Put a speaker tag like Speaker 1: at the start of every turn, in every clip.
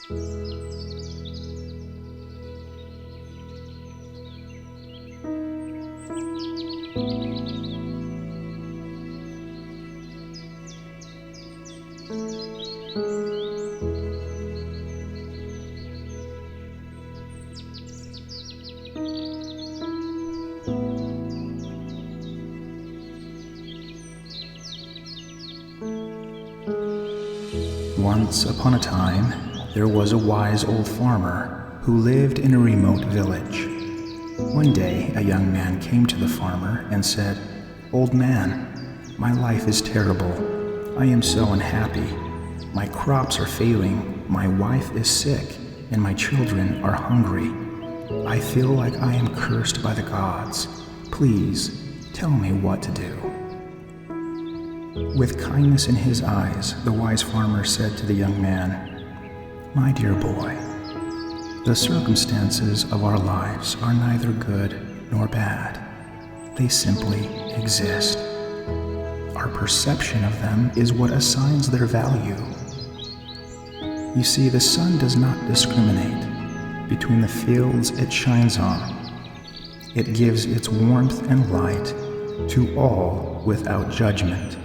Speaker 1: Once upon a time, there was a wise old farmer who lived in a remote village. One day, a young man came to the farmer and said, "Old man, my life is terrible. I am so unhappy. My crops are failing, my wife is sick, and my children are hungry. I feel like I am cursed by the gods. Please, tell me what to do." With kindness in his eyes, the wise farmer said to the young man, "My dear boy, the circumstances of our lives are neither good nor bad. They simply exist. Our perception of them is what assigns their value. You see, the sun does not discriminate between the fields it shines on. It gives its warmth and light to all without judgment.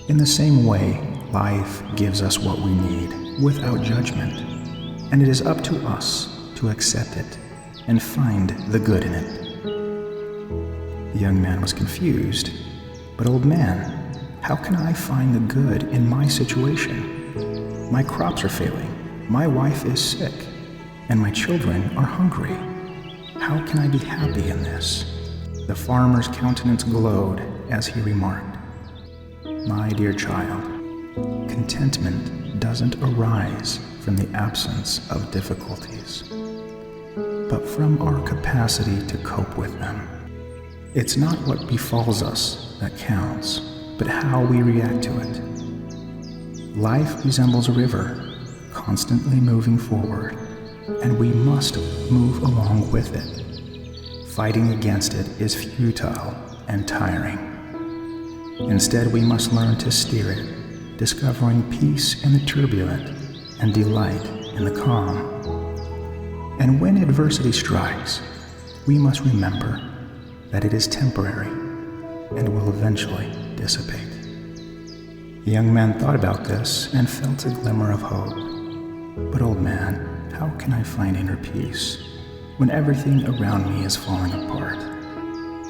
Speaker 1: In the same way, life gives us what we need without judgment, and it is up to us to accept it and find the good in it." The young man was confused. "But old man, how can I find the good in my situation? My crops are failing, my wife is sick, and my children are hungry. How can I be happy in this?" The farmer's countenance glowed as he remarked, "My dear child, contentment doesn't arise from the absence of difficulties, but from our capacity to cope with them. It's not what befalls us that counts, but how we react to it. Life resembles a river, constantly moving forward, and we must move along with it. Fighting against it is futile and tiring. Instead, we must learn to steer it, discovering peace in the turbulent and delight in the calm. And when adversity strikes, we must remember that it is temporary and will eventually dissipate." The young man thought about this and felt a glimmer of hope. "But old man, how can I find inner peace when everything around me is falling apart?"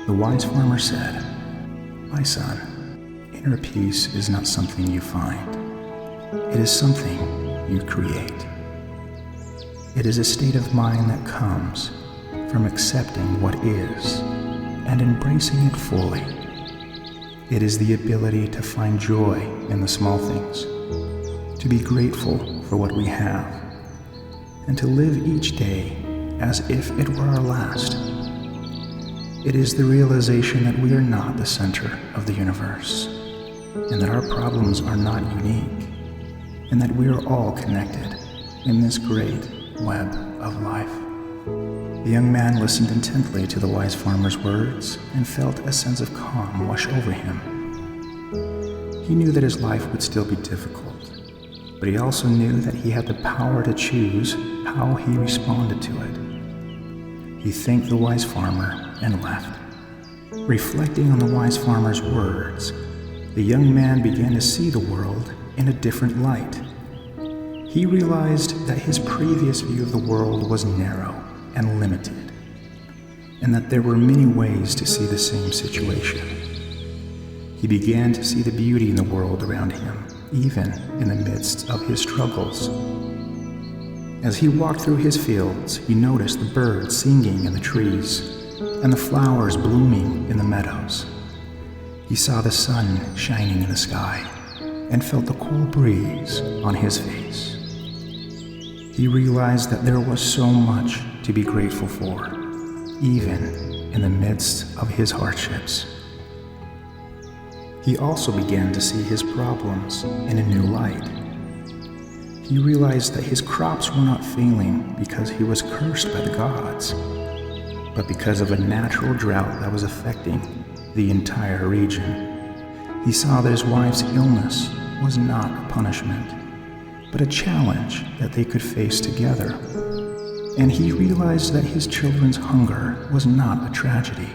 Speaker 1: The wise farmer said, "My son, inner peace is not something you find. It is something you create. It is a state of mind that comes from accepting what is and embracing it fully. It is the ability to find joy in the small things, to be grateful for what we have, and to live each day as if it were our last. It is the realization that we are not the center of the universe, and that our problems are not unique, and that we are all connected in this great web of life." The young man listened intently to the wise farmer's words and felt a sense of calm wash over him. He knew that his life would still be difficult, but he also knew that he had the power to choose how he responded to it. He thanked the wise farmer and left. Reflecting on the wise farmer's words, the young man began to see the world in a different light. He realized that his previous view of the world was narrow and limited, and that there were many ways to see the same situation. He began to see the beauty in the world around him, even in the midst of his struggles. As he walked through his fields, he noticed the birds singing in the trees and the flowers blooming in the meadows. He saw the sun shining in the sky and felt the cool breeze on his face. He realized that there was so much to be grateful for, even in the midst of his hardships. He also began to see his problems in a new light. He realized that his crops were not failing because he was cursed by the gods, but because of a natural drought that was affecting the entire region. He saw that his wife's illness was not a punishment, but a challenge that they could face together. And he realized that his children's hunger was not a tragedy,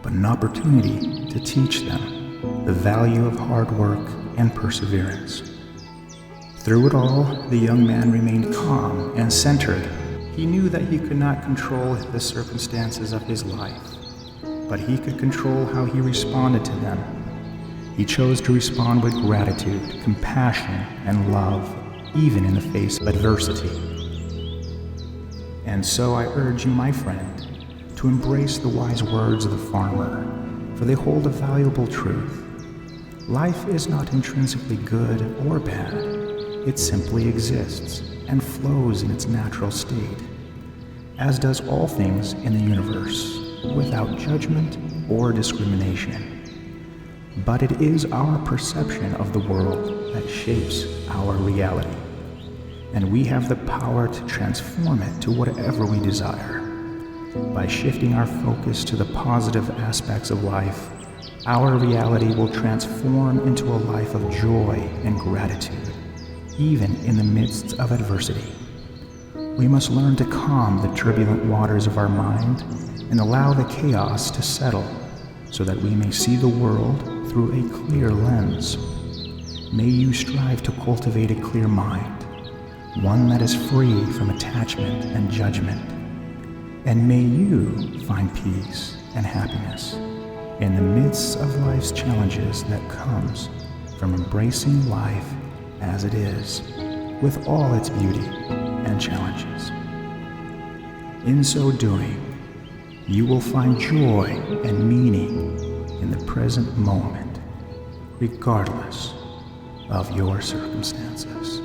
Speaker 1: but an opportunity to teach them the value of hard work and perseverance. Through it all, the young man remained calm and centered. He knew that he could not control the circumstances of his life, but he could control how he responded to them. He chose to respond with gratitude, compassion, and love, even in the face of adversity. And so I urge you, my friend, to embrace the wise words of the farmer, for they hold a valuable truth. Life is not intrinsically good or bad. It simply exists and flows in its natural state, as does all things in the universe, without judgment or discrimination. But it is our perception of the world that shapes our reality, and we have the power to transform it to whatever we desire. By shifting our focus to the positive aspects of life, our reality will transform into a life of joy and gratitude, even in the midst of adversity. We must learn to calm the turbulent waters of our mind and allow the chaos to settle, so that we may see the world through a clear lens. May you strive to cultivate a clear mind, one that is free from attachment and judgment. And may you find peace and happiness in the midst of life's challenges that comes from embracing life as it is, with all its beauty and challenges. In so doing, you will find joy and meaning in the present moment, regardless of your circumstances.